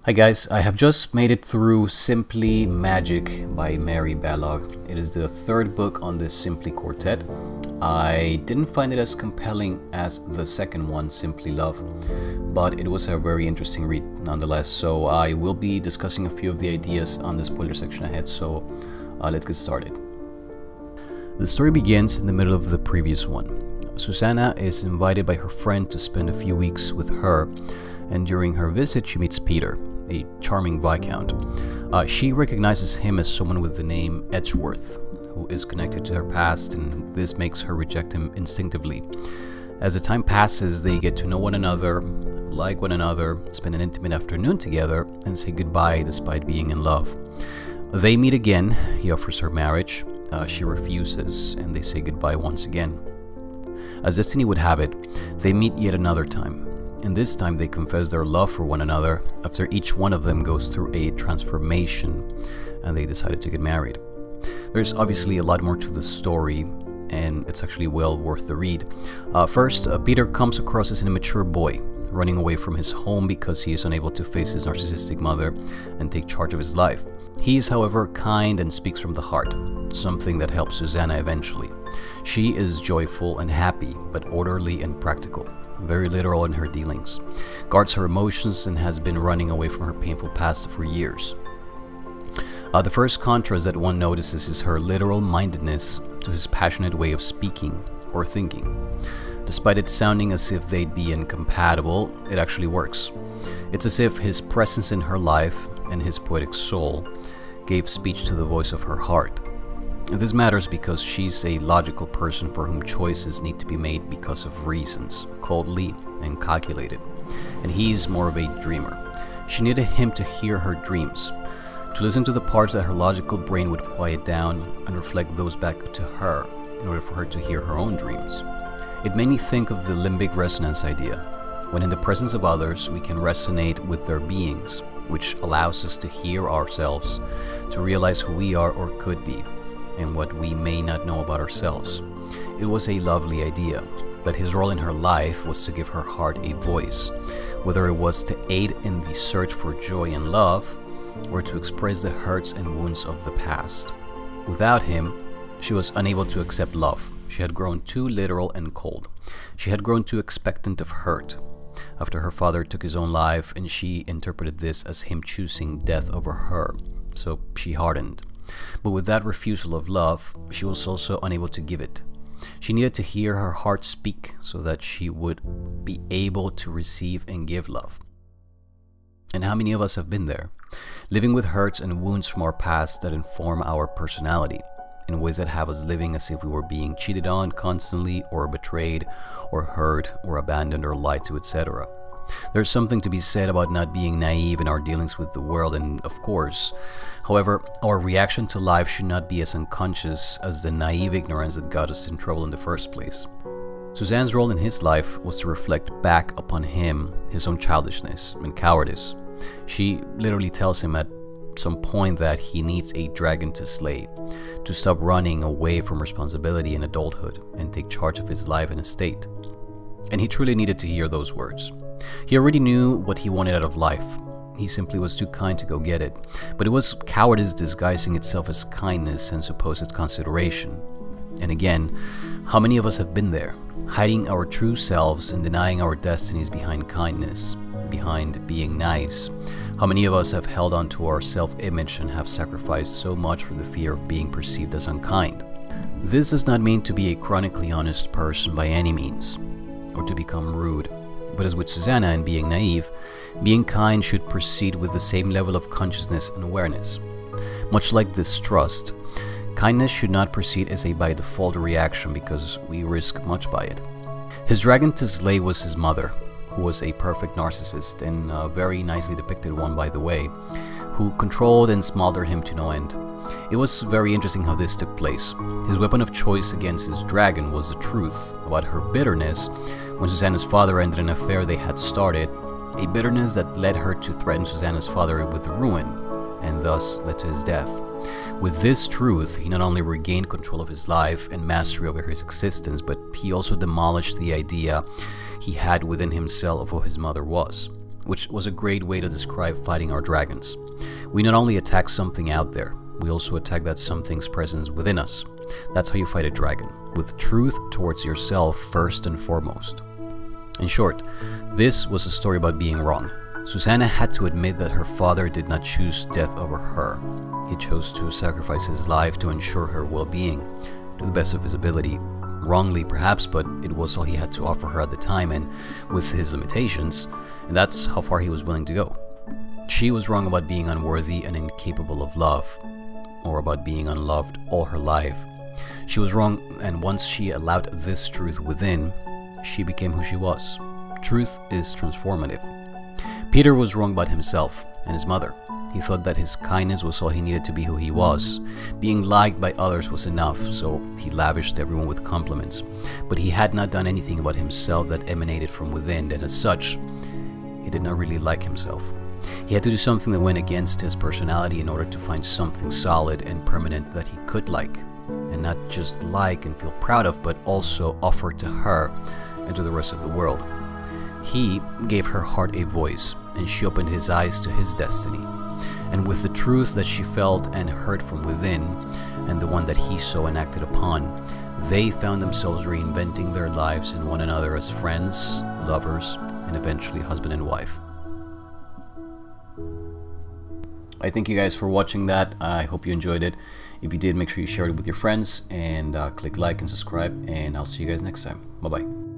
Hi guys, I have just made it through Simply Magic by Mary Balogh. It is the third book on this Simply Quartet. I didn't find it as compelling as the second one, Simply Love, but it was a very interesting read nonetheless. So I will be discussing a few of the ideas on the spoiler section ahead, so let's get started. The story begins in the middle of the previous one. Susanna is invited by her friend to spend a few weeks with her, and during her visit she meets Peter, a charming viscount. She recognizes him as someone with the name Edgeworth, who is connected to her past, and this makes her reject him instinctively. As the time passes, they get to know one another, like one another, spend an intimate afternoon together, and say goodbye despite being in love. They meet again, he offers her marriage, she refuses, and they say goodbye once again. As destiny would have it, they meet yet another time. And this time they confess their love for one another after each one of them goes through a transformation and they decided to get married. There's obviously a lot more to the story, and it's actually well worth the read. First, Peter comes across as an immature boy, running away from his home because he is unable to face his narcissistic mother and take charge of his life. He is, however, kind and speaks from the heart, something that helps Susanna eventually. She is joyful and happy, but orderly and practical. Very literal in her dealings, guards her emotions, and has been running away from her painful past for years. The first contrast that one notices is her literal mindedness to his passionate way of speaking or thinking. Despite it sounding as if they'd be incompatible, it actually works. It's as if his presence in her life and his poetic soul gave speech to the voice of her heart. This matters because she's a logical person for whom choices need to be made because of reasons, coldly and calculated. And he's more of a dreamer. She needed him to hear her dreams, to listen to the parts that her logical brain would quiet down and reflect those back to her in order for her to hear her own dreams. It made me think of the limbic resonance idea, when in the presence of others we can resonate with their beings, which allows us to hear ourselves, to realize who we are or could be, and what we may not know about ourselves. It was a lovely idea, but his role in her life was to give her heart a voice, whether it was to aid in the search for joy and love, or to express the hurts and wounds of the past. Without him, she was unable to accept love. She had grown too literal and cold. She had grown too expectant of hurt. After her father took his own life, and she interpreted this as him choosing death over her, so she hardened. But with that refusal of love, she was also unable to give it. She needed to hear her heart speak so that she would be able to receive and give love. And how many of us have been there, living with hurts and wounds from our past that inform our personality, in ways that have us living as if we were being cheated on constantly, or betrayed, or hurt, or abandoned, or lied to, etc. There's something to be said about not being naive in our dealings with the world, and of course, however, our reaction to life should not be as unconscious as the naive ignorance that got us in trouble in the first place. Suzanne's role in his life was to reflect back upon him, his own childishness and cowardice. She literally tells him at some point that he needs a dragon to slay, to stop running away from responsibility in adulthood and take charge of his life and estate. And he truly needed to hear those words. He already knew what he wanted out of life. He simply was too kind to go get it. But it was cowardice disguising itself as kindness and supposed consideration. And again, how many of us have been there, hiding our true selves and denying our destinies behind kindness, behind being nice? How many of us have held on to our self-image and have sacrificed so much for the fear of being perceived as unkind? This does not mean to be a chronically honest person by any means, or to become rude. But as with Susanna and being naive, being kind should proceed with the same level of consciousness and awareness. Much like distrust, kindness should not proceed as a by default reaction because we risk much by it. His dragon to slay was his mother, who was a perfect narcissist, and a very nicely depicted one by the way, who controlled and smothered him to no end. It was very interesting how this took place. His weapon of choice against his dragon was the truth about her bitterness when Susanna's father ended an affair they had started, a bitterness that led her to threaten Susanna's father with ruin, and thus led to his death. With this truth, he not only regained control of his life and mastery over his existence, but he also demolished the idea he had within himself of who his mother was. which was a great way to describe fighting our dragons. We not only attack something out there, we also attack that something's presence within us. That's how you fight a dragon, with truth towards yourself first and foremost. In short, this was a story about being wrong. Susanna had to admit that her father did not choose death over her. He chose to sacrifice his life to ensure her well-being, to the best of his ability. Wrongly perhaps, but it was all he had to offer her at the time and with his limitations, and that's how far he was willing to go. She was wrong about being unworthy and incapable of love, or about being unloved all her life. She was wrong, and once she allowed this truth within, she became who she was. Truth is transformative. Peter was wrong about himself and his mother. He thought that his kindness was all he needed to be who he was. Being liked by others was enough, so he lavished everyone with compliments. But he had not done anything about himself that emanated from within, and as such, he did not really like himself. He had to do something that went against his personality in order to find something solid and permanent that he could like. And not just like and feel proud of, but also offer to her and to the rest of the world. He gave her heart a voice, and she opened his eyes to his destiny. And with the truth that she felt and heard from within, and the one that he saw and acted upon, they found themselves reinventing their lives in one another as friends, lovers, and eventually husband and wife. I thank you guys for watching that. I hope you enjoyed it. If you did, make sure you share it with your friends, and click like and subscribe, and I'll see you guys next time. Bye bye.